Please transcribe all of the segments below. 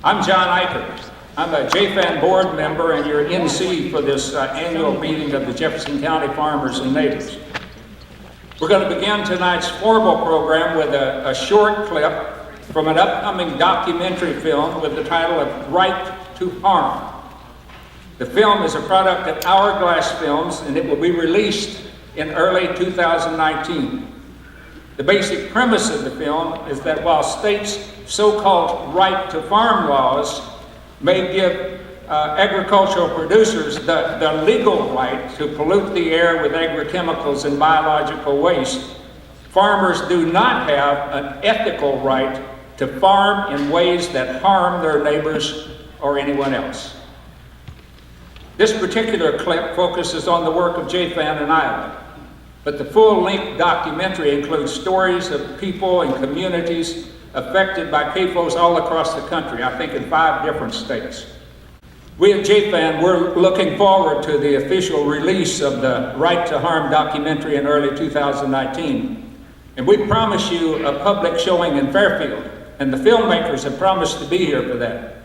I'm John Ikerd. I'm a JFAN Board Member and your NC for this annual meeting of the Jefferson County Farmers and Neighbors. We're going to begin tonight's formal program with a short clip from an upcoming documentary film with the title of Right to Harm. The film is a product of Hourglass Films, and it will be released in early 2019. The basic premise of the film is that while states' so-called right to farm laws may give agricultural producers the legal right to pollute the air with agrochemicals and biological waste, farmers do not have an ethical right to farm in ways that harm their neighbors or anyone else. This particular clip focuses on the work of JFAN in Iowa, but the full-length documentary includes stories of people and communities affected by CAFOs all across the country, I think in 5 different states. We at JFAN, we're looking forward to the official release of the Right to Harm documentary in early 2019. And we promise you a public showing in Fairfield, and the filmmakers have promised to be here for that.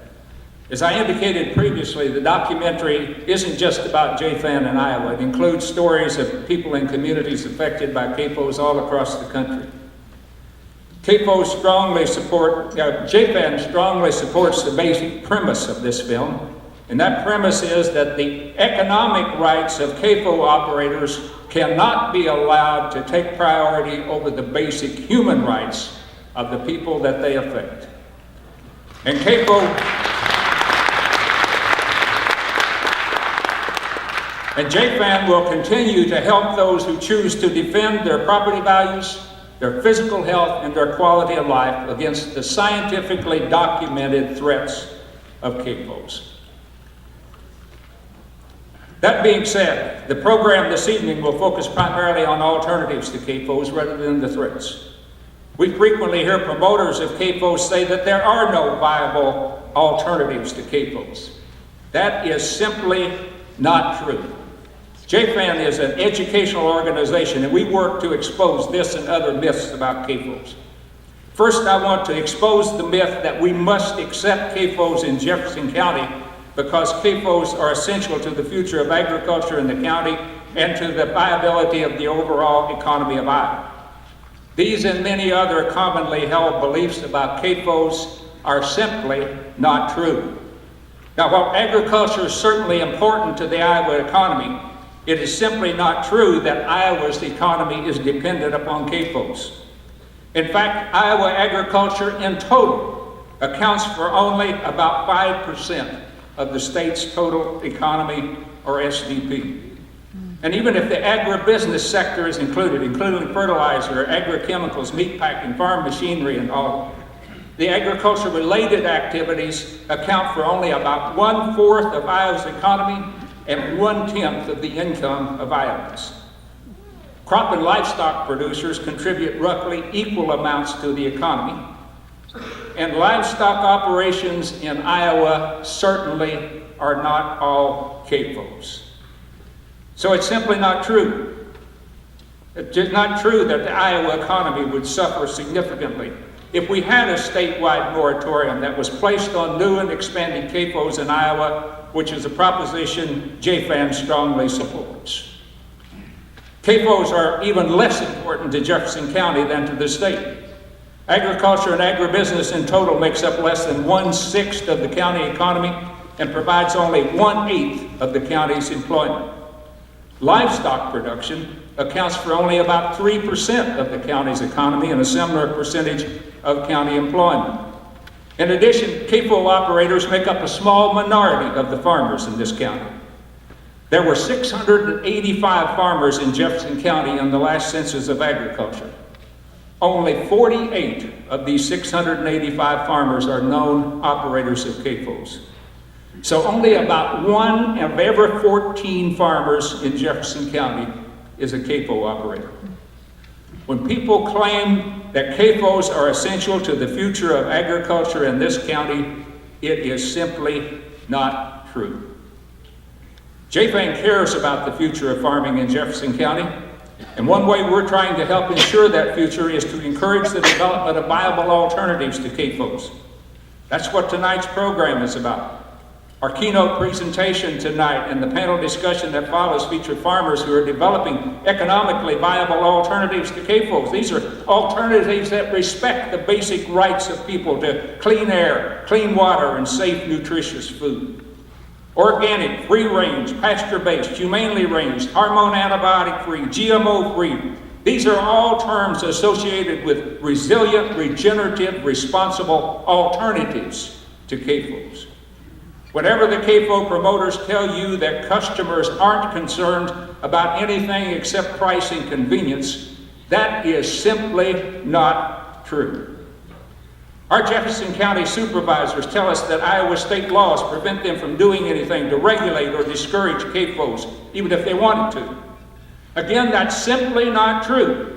As I indicated previously, the documentary isn't just about JFAN in Iowa. It includes stories of people in communities affected by CAFOs all across the country. JFAN strongly supports the basic premise of this film, and that premise is that the economic rights of CAFO operators cannot be allowed to take priority over the basic human rights of the people that they affect. And JFAN will continue to help those who choose to defend their property values, their physical health, and their quality of life against the scientifically documented threats of CAFOs. That being said, the program this evening will focus primarily on alternatives to CAFOs rather than the threats. We frequently hear promoters of CAFOs say that there are no viable alternatives to CAFOs. That is simply not true. JFAN is an educational organization, and we work to expose this and other myths about CAFOs. First, I want to expose the myth that we must accept CAFOs in Jefferson County because CAFOs are essential to the future of agriculture in the county and to the viability of the overall economy of Iowa. These and many other commonly held beliefs about CAFOs are simply not true. Now, while agriculture is certainly important to the Iowa economy, it is simply not true that Iowa's economy is dependent upon CAFOs. In fact, Iowa agriculture in total accounts for only about 5% of the state's total economy, or SDP. And even if the agribusiness sector is included, including fertilizer, agrochemicals, meatpacking, farm machinery, and all, the agriculture-related activities account for only about 1/4 of Iowa's economy and 1/10 of the income of Iowans. Crop and livestock producers contribute roughly equal amounts to the economy, and livestock operations in Iowa certainly are not all CAFOs. So it's simply not true. It's not true that the Iowa economy would suffer significantly if we had a statewide moratorium that was placed on new and expanding CAFOs in Iowa, which is a proposition JFAN strongly supports. CAFOs are even less important to Jefferson County than to the state. Agriculture and agribusiness in total makes up less than 1/6 of the county economy and provides only 1/8 of the county's employment. Livestock production accounts for only about 3% of the county's economy and a similar percentage of county employment. In addition, CAFO operators make up a small minority of the farmers in this county. There were 685 farmers in Jefferson County in the last census of agriculture. Only 48 of these 685 farmers are known operators of CAFOs. So only about 1 of every 14 farmers in Jefferson County is a CAFO operator. When people claim that CAFOs are essential to the future of agriculture in this county, it is simply not true. JFAN cares about the future of farming in Jefferson County, and one way we're trying to help ensure that future is to encourage the development of viable alternatives to CAFOs. That's what tonight's program is about. Our keynote presentation tonight and the panel discussion that follows feature farmers who are developing economically viable alternatives to CAFOs. These are alternatives that respect the basic rights of people to clean air, clean water, and safe, nutritious food. Organic, free-range, pasture-based, humanely raised, hormone antibiotic-free, GMO-free. These are all terms associated with resilient, regenerative, responsible alternatives to CAFOs. Whenever the CAFO promoters tell you that customers aren't concerned about anything except price and convenience, that is simply not true. Our Jefferson County supervisors tell us that Iowa state laws prevent them from doing anything to regulate or discourage CAFOs, even if they wanted to. Again, that's simply not true.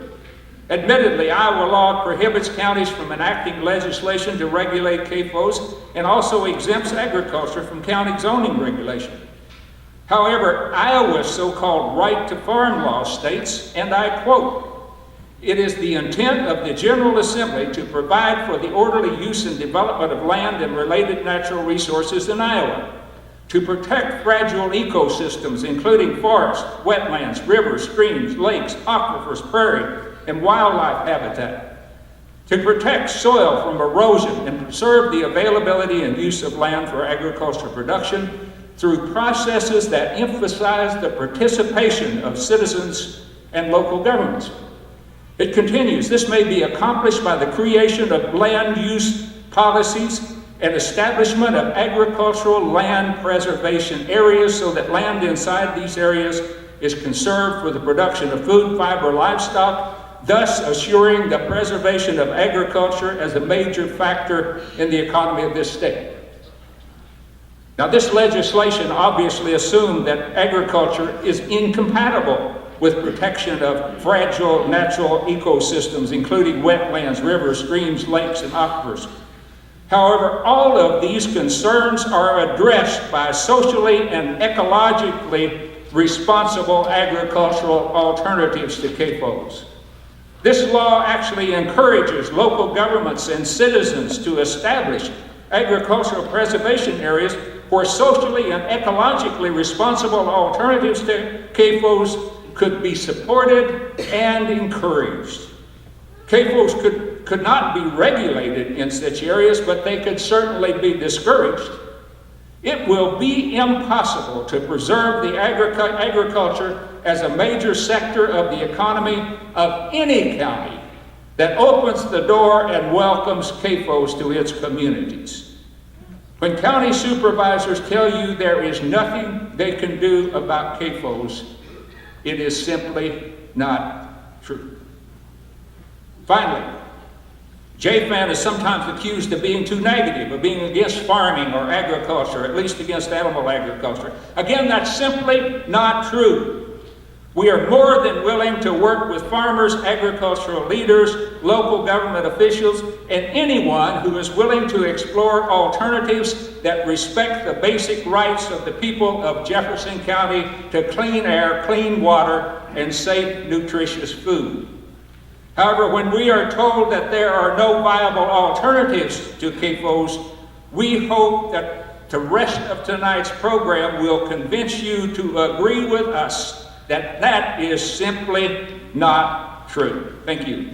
Admittedly, Iowa law prohibits counties from enacting legislation to regulate CAFOs and also exempts agriculture from county zoning regulation. However, Iowa's so-called right to farm law states, and I quote, "It is the intent of the General Assembly to provide for the orderly use and development of land and related natural resources in Iowa, to protect fragile ecosystems, including forests, wetlands, rivers, streams, lakes, aquifers, prairie, and wildlife habitat, to protect soil from erosion and preserve the availability and use of land for agricultural production through processes that emphasize the participation of citizens and local governments." It continues, "This may be accomplished by the creation of land use policies and establishment of agricultural land preservation areas so that land inside these areas is conserved for the production of food, fiber, livestock, thus assuring the preservation of agriculture as a major factor in the economy of this state." Now, this legislation obviously assumed that agriculture is incompatible with protection of fragile natural ecosystems, including wetlands, rivers, streams, lakes, and aquifers. However, all of these concerns are addressed by socially and ecologically responsible agricultural alternatives to CAFOs. This law actually encourages local governments and citizens to establish agricultural preservation areas where socially and ecologically responsible alternatives to CAFOs could be supported and encouraged. CAFOs could not be regulated in such areas, but they could certainly be discouraged. It will be impossible to preserve the agriculture as a major sector of the economy of any county that opens the door and welcomes CAFOs to its communities. When county supervisors tell you there is nothing they can do about CAFOs, it is simply not true. Finally, JFAN is sometimes accused of being too negative, of being against farming or agriculture, at least against animal agriculture. Again, that's simply not true. We are more than willing to work with farmers, agricultural leaders, local government officials, and anyone who is willing to explore alternatives that respect the basic rights of the people of Jefferson County to clean air, clean water, and safe, nutritious food. However, when we are told that there are no viable alternatives to CAFOs, we hope that the rest of tonight's program will convince you to agree with us that that is simply not true. Thank you.